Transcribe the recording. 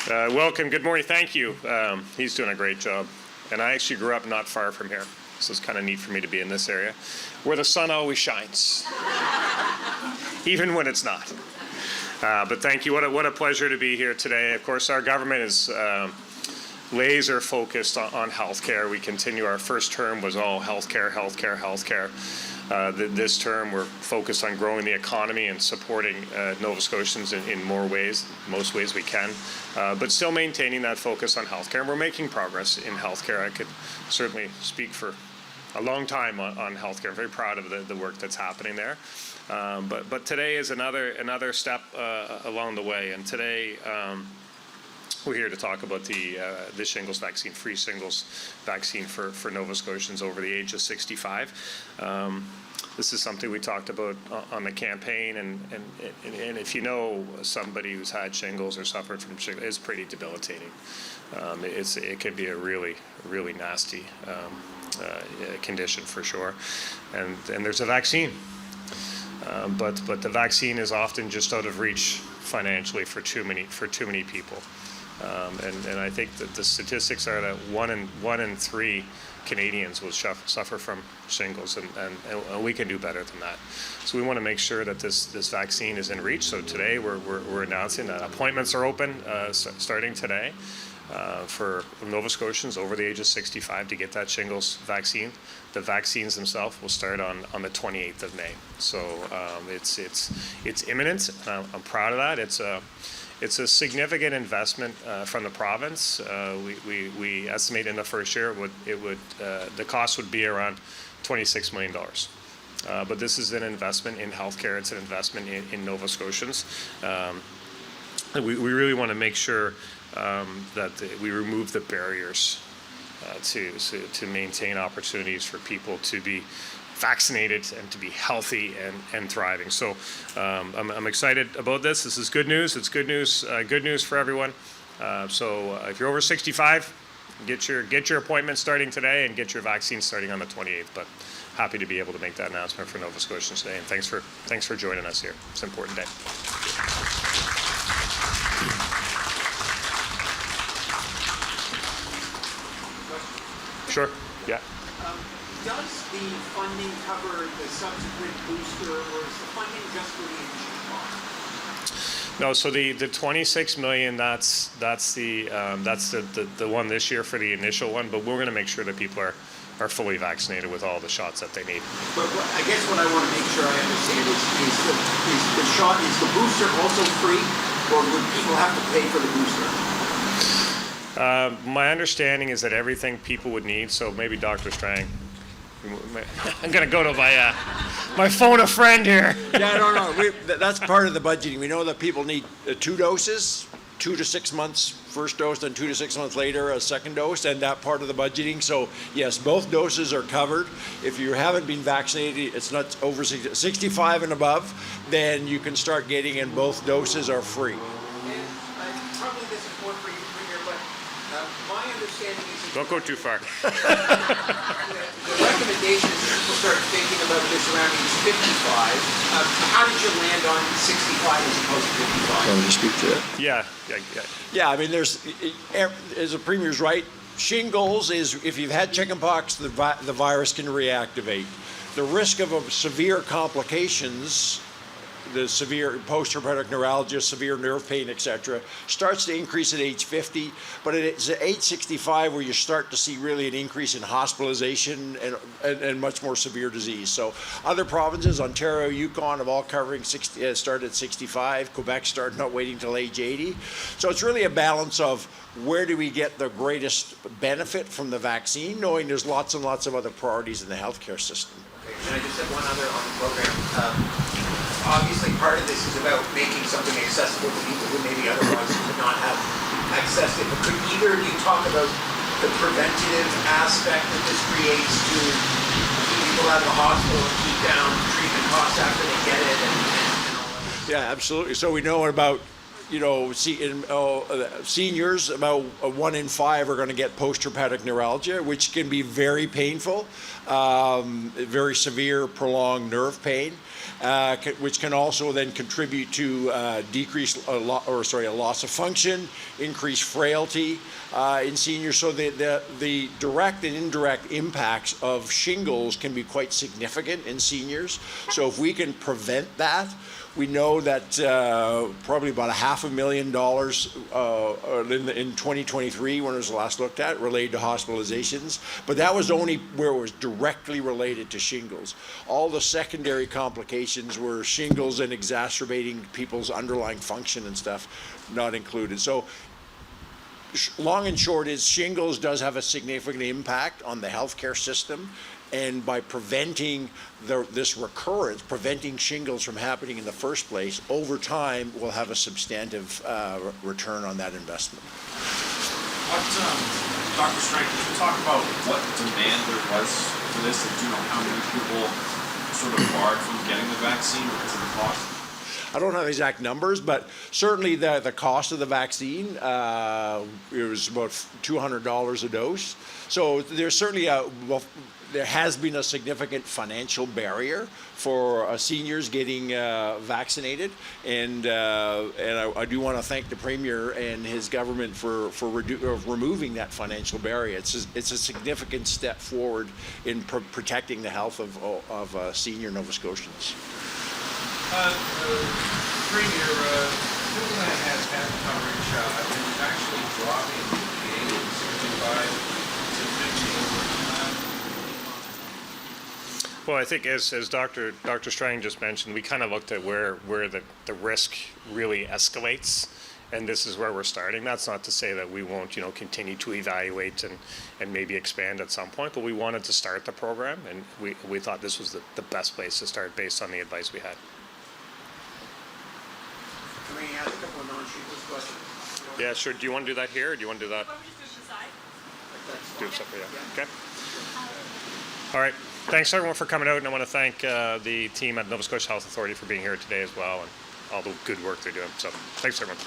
Welcome. Good morning. Thank you. He's doing a great job. And I actually grew up not far from here, so it's kind of neat for me to be in this area where the sun always shines, even when it's not. But thank you. What a pleasure to be here today. Of course, our government is laser focused on healthcare. We continue. Our first term was all healthcare, healthcare, healthcare. This term, we're focused on growing the economy and supporting Nova Scotians in most ways we can, but still maintaining that focus on healthcare. And we're making progress in healthcare. I could certainly speak for a long time on healthcare. I'm very proud of the work that's happening there. But today is another step along the way. And today, we're here to talk about the shingles vaccine, free shingles vaccine for Nova Scotians over the age of 65. This is something we talked about on the campaign, and if you know somebody who's had shingles or suffered from shingles, it's pretty debilitating. It can be a really nasty condition for sure, and there's a vaccine, but the vaccine is often just out of reach financially for too many people. And I think that the statistics are that one in three Canadians will suffer from shingles, and we can do better than that. So we want to make sure that this vaccine is in reach. So today we're announcing that appointments are open starting today for Nova Scotians over the age of 65 to get that shingles vaccine. The vaccines themselves will start on the 28th of May. So it's imminent. I'm proud of that. It's a significant investment from the province. We estimate in the first year the cost would be around $26 million. But this is an investment in healthcare. It's an investment in Nova Scotians. We really want to make sure that we remove the barriers to maintain opportunities for people to be vaccinated and to be healthy and thriving. So I'm excited about this. This is good news. It's good news for everyone. So if you're over 65, get your appointment starting today and get your vaccine starting on the 28th. But happy to be able to make that announcement for Nova Scotians today. And thanks for joining us here. It's an important day. Sure. Yeah. Does the funding cover the subsequent booster, or is the funding just for the initial one? No, so the $26 million, that's the one this year for the initial one, but we're going to make sure that people are fully vaccinated with all the shots that they need. But I guess what I want to make sure I understand is the booster also free, or would people have to pay for the booster? My understanding is that everything people would need, so maybe Dr. Strang. I'm going to go to my phone a friend here. Yeah, no. That's part of the budgeting. We know that people need 2 doses, 2 to 6 months first dose, then 2 to 6 months later a second dose, and that part of the budgeting. So yes, both doses are covered. If you haven't been vaccinated, it's not over 65 and above, then you can start getting, and both doses are free. And probably this is more for you, Premier, but my understanding is... Don't go too far. The recommendation is people start thinking about this around age 55. How did you land on 65 as opposed to 55? Can you speak to that? Yeah. Yeah, I mean, as the Premier's right, shingles is, if you've had chickenpox, the virus can reactivate. The risk of severe complications, the severe post-traumatic neuralgia, severe nerve pain, etc., starts to increase at age 50, but it's at age 65 where you start to see really an increase in hospitalization and much more severe disease. So other provinces, Ontario, Yukon, have all covering start at 65. Quebec started not waiting till age 80. So it's really a balance of where do we get the greatest benefit from the vaccine, knowing there's lots and lots of other priorities in the healthcare system. Okay, and I just have one other on the program. Obviously, part of this is about making something accessible to people who maybe otherwise would not have accessed it. But could either of you talk about the preventative aspect that this creates to keep people out of the hospital and keep down treatment costs after they get it and all that? Yeah, absolutely. So we know about seniors, about 1 in 5 are going to get post-traumatic neuralgia, which can be very painful, very severe, prolonged nerve pain, which can also then contribute to a loss of function, increased frailty in seniors. So the direct and indirect impacts of shingles can be quite significant in seniors. So if we can prevent that, we know that probably about $500,000 in 2023, when it was last looked at, related to hospitalizations. But that was only where it was directly related to shingles. All the secondary complications were shingles and exacerbating people's underlying function and stuff not included. So long and short is shingles does have a significant impact on the healthcare system. And by preventing this recurrence, preventing shingles from happening in the first place, over time, we'll have a substantive return on that investment. Dr. Strang, could you talk about what demand there was for this? And do you know how many people sort of barred from getting the vaccine because of the cost? I don't have exact numbers, but certainly the cost of the vaccine, it was about $200 a dose. So there's certainly there has been a significant financial barrier for seniors getting vaccinated, and I do want to thank the Premier and his government for removing that financial barrier. It's a significant step forward in protecting the health of senior Nova Scotians. Premier, Newfoundland has had coverage and is actually dropping the age of 65 to 50. Well, I think as Dr. Strang just mentioned, we kind of looked at where the risk really escalates, and this is where we're starting. That's not to say that we won't, continue to evaluate and maybe expand at some point, but we wanted to start the program, and we thought this was the best place to start based on the advice we had. Can we ask a couple of non-shingles questions? Yeah, sure. Do you want to do that here, or do you want to do that? Or we just do it aside? Do it separate, yeah. Okay. All right. Thanks, everyone, for coming out, and I want to thank the team at Nova Scotia Health Authority for being here today as well, and all the good work they're doing. So, thanks, everyone.